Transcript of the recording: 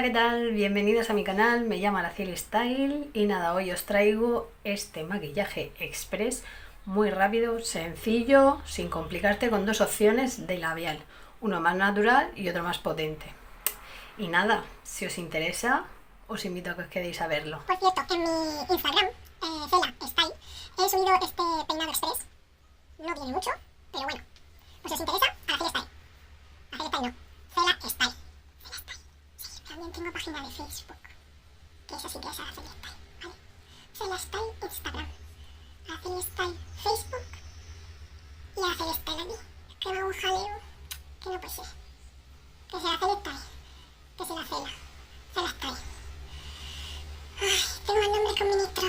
Hola, ¿qué tal? Bienvenidos a mi canal, me llamo Aracelistyle y nada, hoy os traigo este maquillaje express muy rápido, sencillo, sin complicarte, con dos opciones de labial, uno más natural y otro más potente. Y nada, si os interesa, os invito a que os quedéis a verlo. Por cierto, en mi Instagram, Style, he subido este peinado express. No tiene mucho, pero bueno, pues si os interesa, Aracelistyle. Aracelistyle no, Style. Sí, también tengo página de Facebook, que esa sí que es Aracelistyle, ¿vale? Style Instagram, Aracelistyle Facebook y Aracelistyle aquí. Que me hago un jaleo, que no puede ser. Que se Aracelistyle, que se la Style. Ay, tengo el nombre con ministro.